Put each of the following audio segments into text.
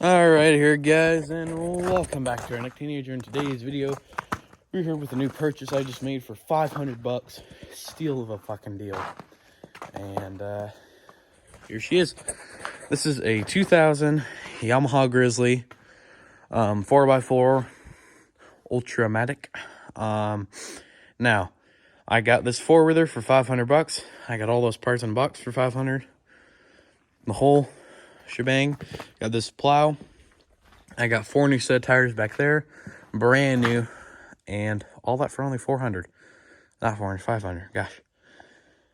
Alright here guys, and welcome back to our Neck Teenager. In today's video, we're here with a new purchase I just made for 500 bucks. Steal of a fucking deal. And here she is. This is a 2000 Yamaha Grizzly 4x4 Ultramatic. Now, I got this four-wheeler for 500 bucks. I got all those parts in a box for 500. The whole shebang. Got this plow. I got 4 new set of tires back there, brand new, and all that for only 400. Not 400, 500. Gosh,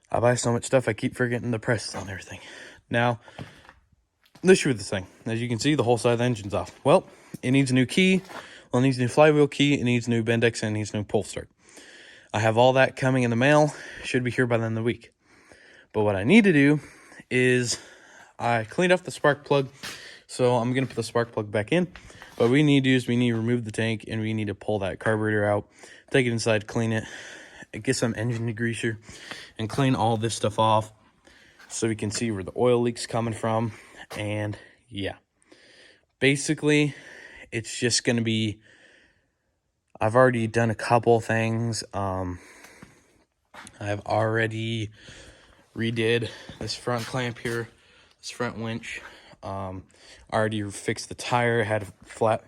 I buy so much stuff I keep forgetting the prices on everything. Now, the issue with this thing, as you can see, the whole side of the engine's off. Well, it needs a new key. Well, it needs a new flywheel key. It needs a new Bendix, and it needs a new pull start. I have all that coming in the mail. Should be here by the end of the week. But what I need to do is I cleaned off the spark plug, so I'm going to put the spark plug back in. But what we need to do is we need to remove the tank, and we need to pull that carburetor out, take it inside, clean it, get some engine degreaser, and clean all this stuff off so we can see where the oil leak's coming from. And yeah, basically, it's just going to be, I've already done a couple things. I've already redid this front clamp here, this front winch. Already fixed the tire, had a flat,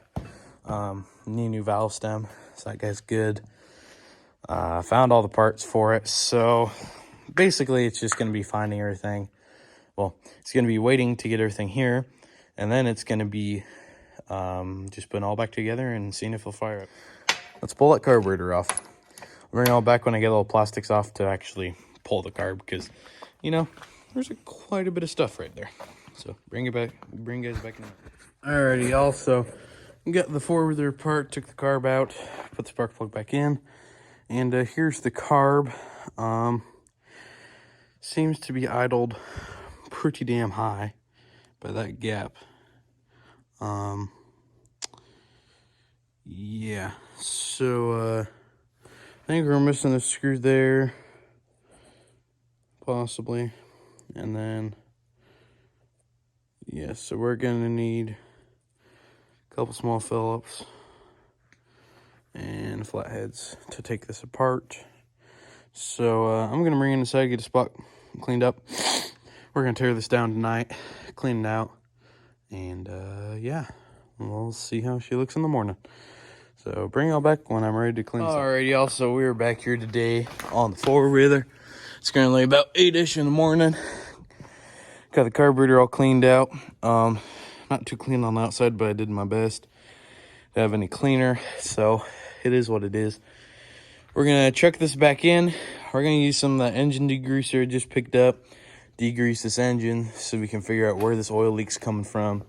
new valve stem, so that guy's good. Found all the parts for it, so basically it's just going to be finding everything. Well, it's going to be waiting to get everything here, and then it's going to be just putting it all back together and seeing if it'll fire up. Let's pull that carburetor off. I'll bring it all back when I get all the plastics off to actually pull the carb, because, you know, there's quite a bit of stuff right there. So bring you guys back in. Alrighty, y'all, so got the four-wheeler part, took the carb out, put the spark plug back in, and here's the carb. Seems to be idled pretty damn high by that gap. Yeah, so I think we're missing a screw there, possibly, and then yeah, so we're gonna need a couple small Phillips and flatheads to take this apart. So I'm gonna bring it inside, get the spot cleaned up. We're gonna tear this down tonight, clean it out, and yeah, we'll see how she looks in the morning. So bring it all back when I'm ready to clean this up. Alright, y'all, so we're back here today on the four-wheeler. It's currently about 8-ish in the morning. Got the carburetor all cleaned out. Not too clean on the outside, but I did my best to have any cleaner. So it is what it is. We're going to chuck this back in. We're going to use some of that engine degreaser I just picked up. Degrease this engine so we can figure out where this oil leak's coming from.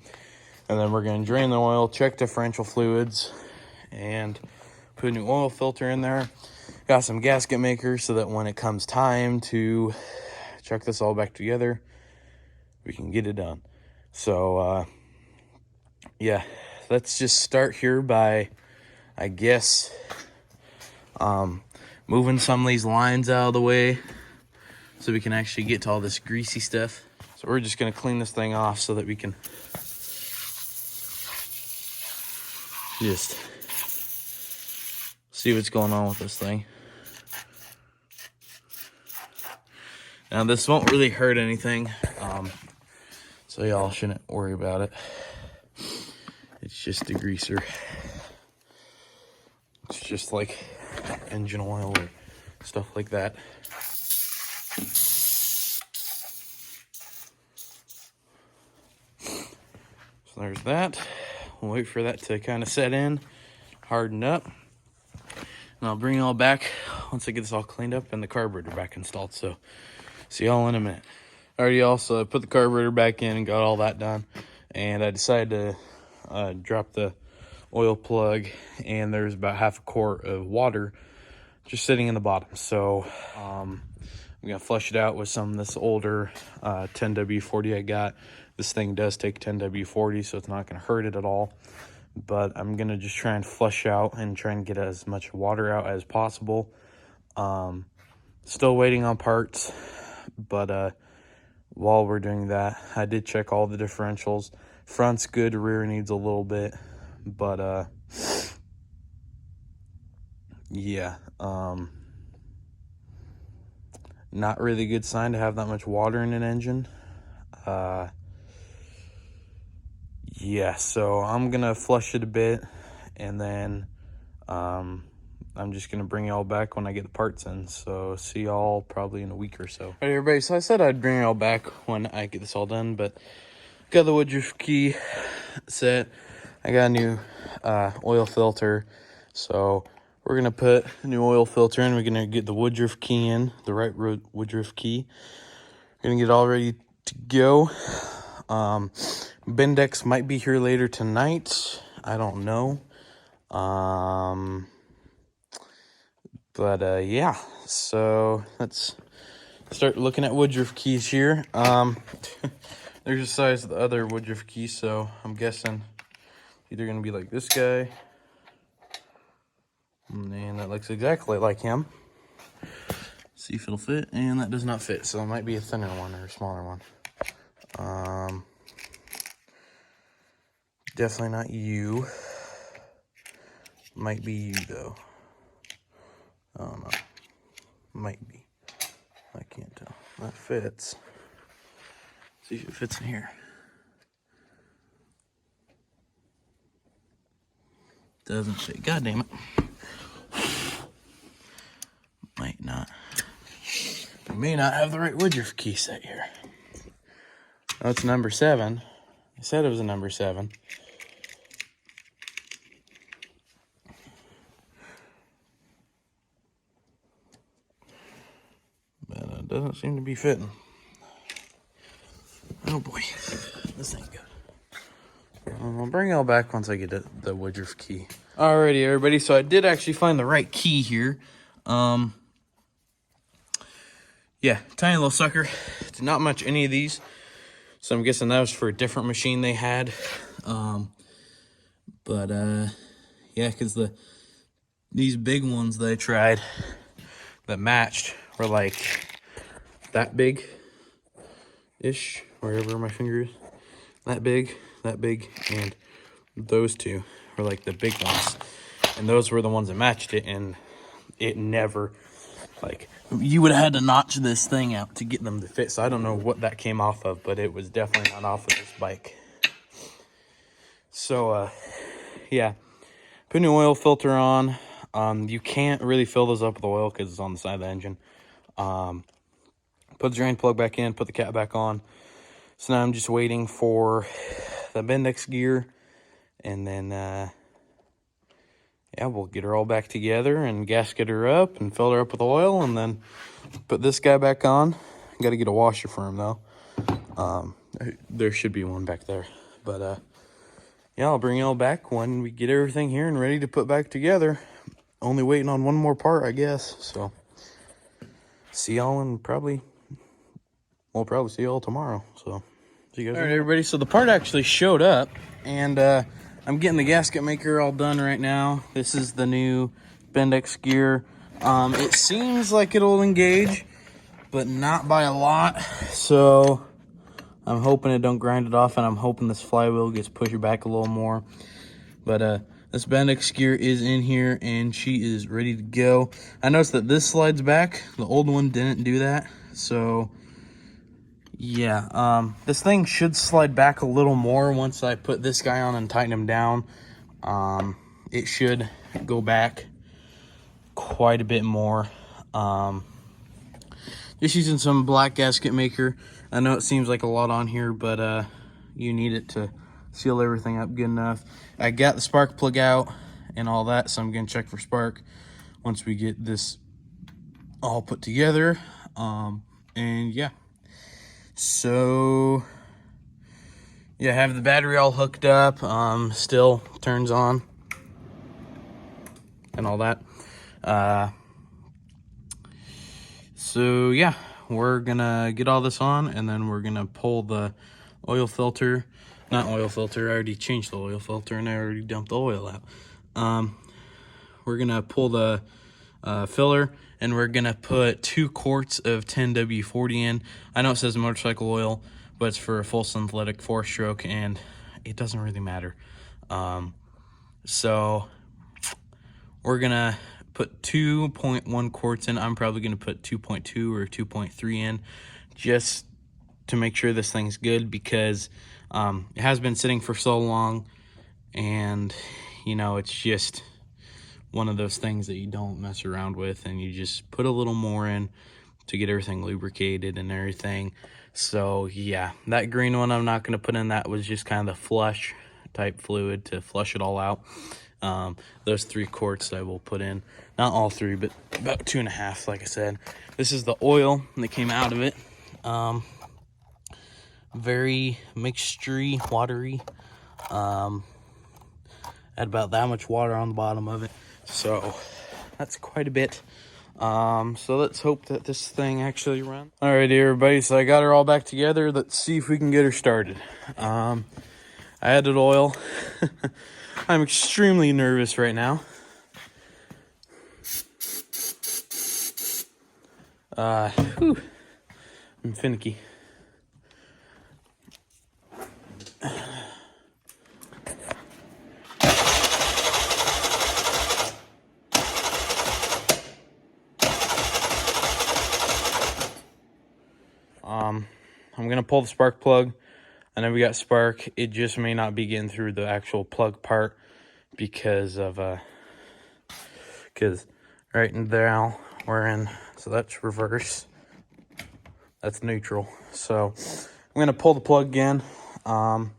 And then we're going to drain the oil, check differential fluids, and put a new oil filter in there. Got some gasket makers so that when it comes time to chuck this all back together, we can get it done. So yeah, let's just start here by, I guess, moving some of these lines out of the way so we can actually get to all this greasy stuff. So we're just going to clean this thing off so that we can just see what's going on with this thing. Now, this won't really hurt anything, so y'all shouldn't worry about it. It's just a greaser. It's just like engine oil or stuff like that. So there's that. We'll wait for that to kind of set in, harden up. And I'll bring it all back once I get this all cleaned up and the carburetor back installed. So see y'all in a minute. Alrighty, y'all, so I put the carburetor back in and got all that done. And I decided to drop the oil plug, and there's about half a quart of water just sitting in the bottom. So I'm gonna flush it out with some of this older 10W40 I got. This thing does take 10W40, so it's not gonna hurt it at all. But I'm gonna just try and flush out and try and get as much water out as possible. Still waiting on parts, but while we're doing that, I did check all the differentials, Front's good, rear needs a little bit, but yeah, not really a good sign to have that much water in an engine. Yeah, so I'm gonna flush it a bit, and then I'm just gonna bring y'all back when I get the parts in. So see y'all probably in a week or so. All right, everybody, so I said I'd bring y'all back when I get this all done, but got the Woodruff key set. I got a new oil filter, so we're gonna put a new oil filter in. We're gonna get the Woodruff key in, the right Woodruff key. We're gonna get it all ready to go. Bendex might be here later tonight. I don't know. But yeah, so let's start looking at Woodruff keys here. There's the size of the other Woodruff key, so I'm guessing either gonna be like this guy, and that looks exactly like him. See if it'll fit, and that does not fit, so it might be a thinner one or a smaller one. Definitely not you. Might be you though. I don't know. Might be. I can't tell. That fits. See if it fits in here. Doesn't fit. God damn it. Might not. We may not have the right Woodruff key set here. Oh, it's number 7. I said it was a number 7. But it doesn't seem to be fitting. Oh boy, this ain't good. I'll bring y'all back once I get the Woodruff key. Alrighty, everybody. So I did actually find the right key here. Yeah, tiny little sucker. It's not much any of these, so I'm guessing that was for a different machine they had. Yeah, because these big ones that I tried that matched were like that big-ish, wherever my finger is. That big, and those two were like the big ones. And those were the ones that matched it, and it never, like, you would have had to notch this thing out to get them to fit. So I don't know what that came off of, but it was definitely not off of this bike. So, yeah, put a new oil filter on. You can't really fill those up with oil because it's on the side of the engine. Put the drain plug back in, put the cap back on. So now I'm just waiting for the Bendex gear, and then, yeah, we'll get her all back together and gasket her up and fill her up with oil, and then put this guy back on. Got to get a washer for him, though. There should be one back there. But, yeah, I'll bring y'all back when we get everything here and ready to put back together. Only waiting on one more part, I guess. So, see y'all in we'll probably see y'all tomorrow. So, see you guys. All right, everybody. So, the part actually showed up, and I'm getting the gasket maker all done right now. This is the new Bendex gear. It seems like it'll engage, but not by a lot. So I'm hoping it don't grind it off, and I'm hoping this flywheel gets pushed back a little more. But this Bendex gear is in here, and she is ready to go. I noticed that this slides back. The old one didn't do that. So yeah, this thing should slide back a little more once I put this guy on and tighten him down. It should go back quite a bit more. Just using some black gasket maker. I know it seems like a lot on here, but you need it to seal everything up good enough. I got the spark plug out and all that, so I'm gonna check for spark once we get this all put together. And yeah. So, yeah, have the battery all hooked up, still turns on, and all that. So, yeah, we're gonna get all this on, and then we're gonna pull the oil filter. Not oil filter, I already changed the oil filter, and I already dumped the oil out. We're gonna pull the filler, and we're gonna put 2 quarts of 10W40 in. I know it says motorcycle oil, but it's for a full synthetic 4-stroke, and it doesn't really matter. So we're gonna put 2.1 quarts in. I'm probably gonna put 2.2 or 2.3 in, just to make sure this thing's good, because it has been sitting for so long, and you know, it's just one of those things that you don't mess around with, and you just put a little more in to get everything lubricated and everything. So yeah, that green one I'm not going to put in. That was just kind of the flush type fluid to flush it all out. Those 3 quarts I will put in, not all 3, but about 2.5, like I said. This is the oil that came out of it. Very mixture-y, watery. Had about that much water on the bottom of it, so that's quite a bit. So let's hope that this thing actually runs. Alrighty, everybody, so I got her all back together. Let's see if we can get her started. I added oil. I'm extremely nervous right now. I'm finicky. I'm gonna pull the spark plug. I know we got spark. It just may not be getting through the actual plug part because of right now we're in, so that's reverse, that's neutral. So I'm gonna pull the plug again. I'm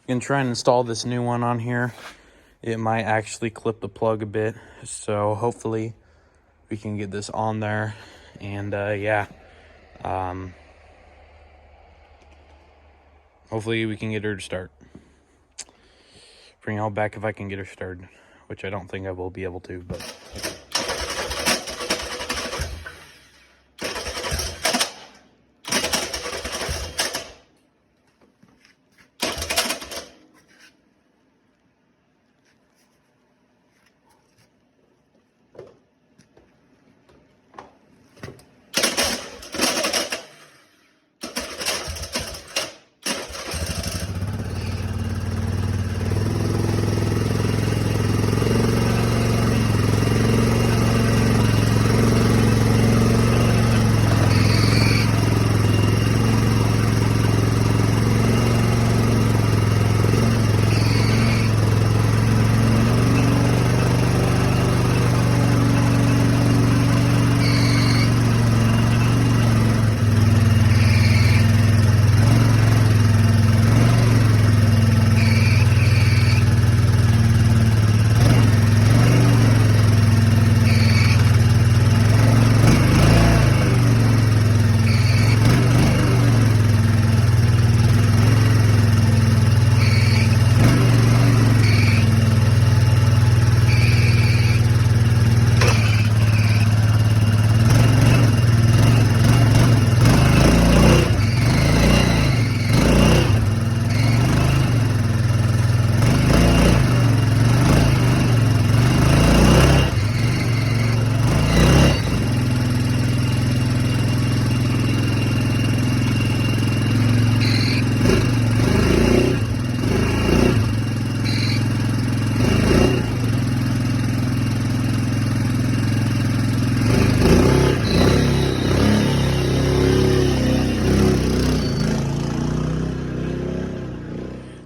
gonna try and install this new one on here. It might actually clip the plug a bit, so hopefully we can get this on there. And yeah, hopefully we can get her to start. Bring y'all back if I can get her started, which I don't think I will be able to, but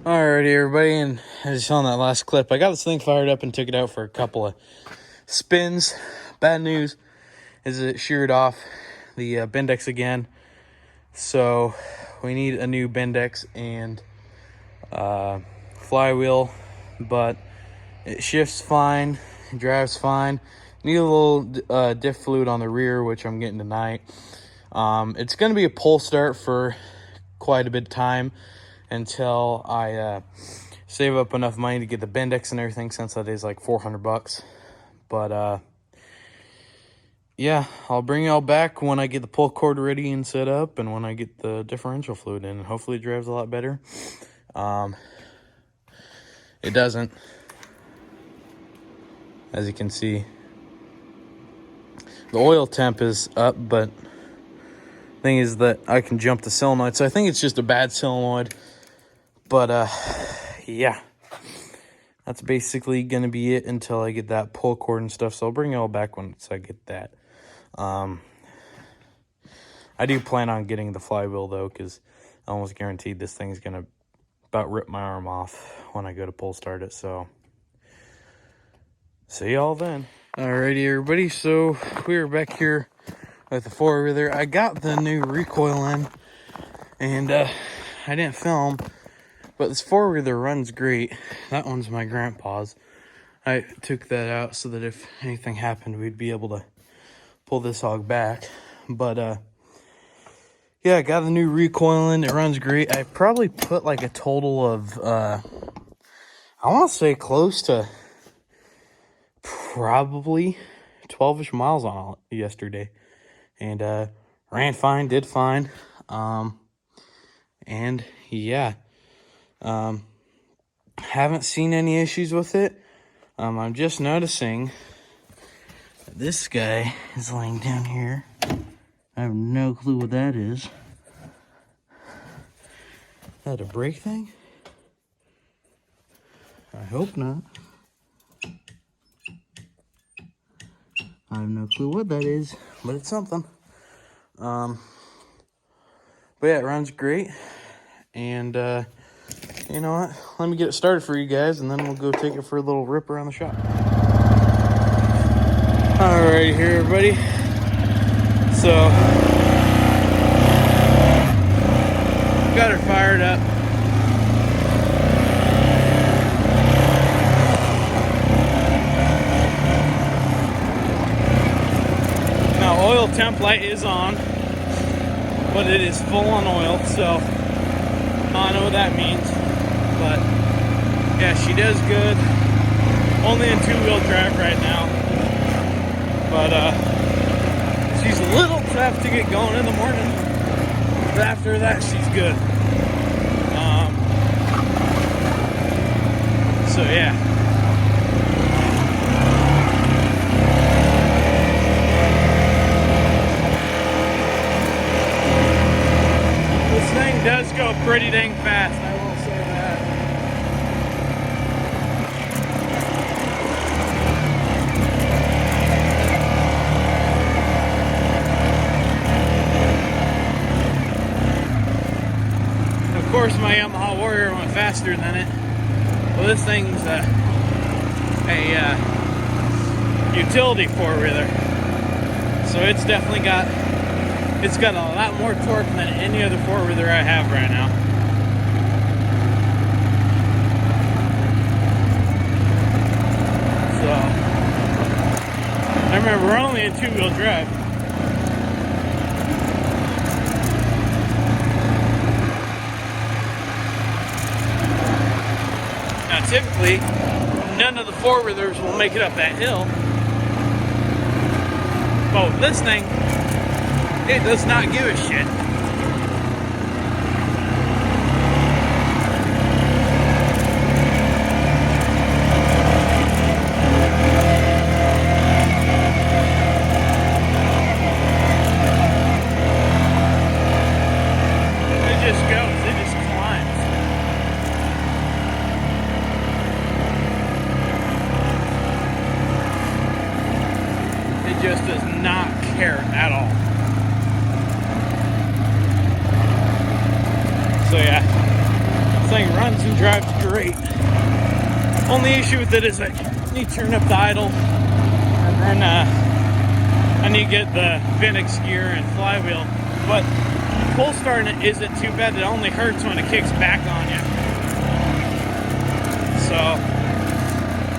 alrighty, everybody, and as you saw in that last clip, I got this thing fired up and took it out for a couple of spins. Bad news is it sheared off the Bendex again, so we need a new Bendex and flywheel, but it shifts fine, it drives fine. Need a little diff fluid on the rear, which I'm getting tonight. It's going to be a pull start for quite a bit of time until I save up enough money to get the Bendex and everything, since that is like $400. But yeah, I'll bring y'all back when I get the pull cord ready and set up, and when I get the differential fluid in. Hopefully it drives a lot better. It doesn't, as you can see. The oil temp is up, but thing is that I can jump the solenoid, so I think it's just a bad solenoid. But yeah, that's basically going to be it until I get that pull cord and stuff. So I'll bring it all back once I get that. I do plan on getting the flywheel, though, because I almost guaranteed this thing's going to about rip my arm off when I go to pull start it. So see y'all then. Alrighty, everybody. So we're back here with the four-wheeler. I got the new recoil in, and I didn't film, but this four-wheeler runs great. That one's my grandpa's. I took that out so that if anything happened, we'd be able to pull this hog back. But yeah, I got the new recoil in. It runs great. I probably put like a total of I want to say close to probably 12-ish miles on it yesterday, and ran fine, did fine. And yeah, haven't seen any issues with it. I'm just noticing that this guy is laying down here. I have no clue what that is. Is that a brake thing? I hope not. I have no clue what that is, but it's something. But yeah, it runs great. And you know what? Let me get it started for you guys, and then we'll go take it for a little rip around the shop. Alright, here, everybody. So, got her fired up. Now, oil temp light is on, but it is full on oil, so I don't know what that means. But yeah, she does good. Only in 2-wheel drive right now, but she's a little tough to get going in the morning, but after that, she's good. So yeah. This thing does go pretty dang fast, I will say that. Of course, my Yamaha Warrior went faster than it. Well, this thing's a utility four-wheeler, so it's definitely got a lot more torque than any other four-wheeler I have right now. So I remember we're only in 2-wheel drive. Now, typically, none of the four-wheelers will make it up that hill. But with this thing, it does not give a shit. It just goes, it just climbs. It just does not care at all. So yeah, this thing runs and drives great. Only issue with it is I need to turn up the idle, and then I need to get the Vinix gear and flywheel. But pull starting it isn't too bad. It only hurts when it kicks back on you. So,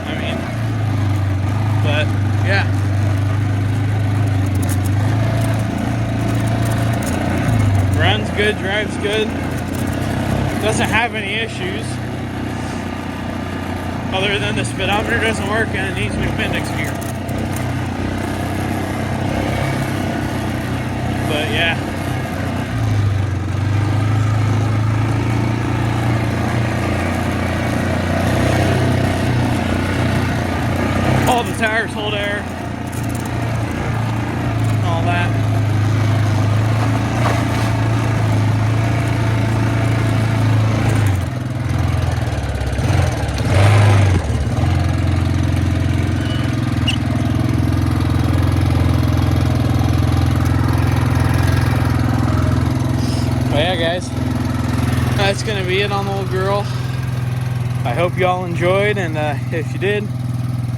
I mean, but yeah. Runs good, drives good. Doesn't have any issues other than the speedometer doesn't work and it needs new Vinix gear. But yeah. All the tires hold air. All that. yeah, guys, that's gonna be it on the old girl. I hope y'all enjoyed, and if you did,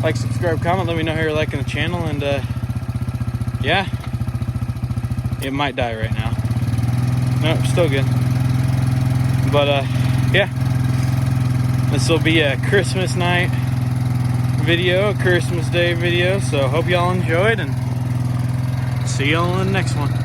like, subscribe, comment, let me know how you're liking the channel. And yeah, it might die right now. Nope, still good. But yeah, this will be a Christmas night video, a Christmas Day video. So hope y'all enjoyed, and see y'all in the next one.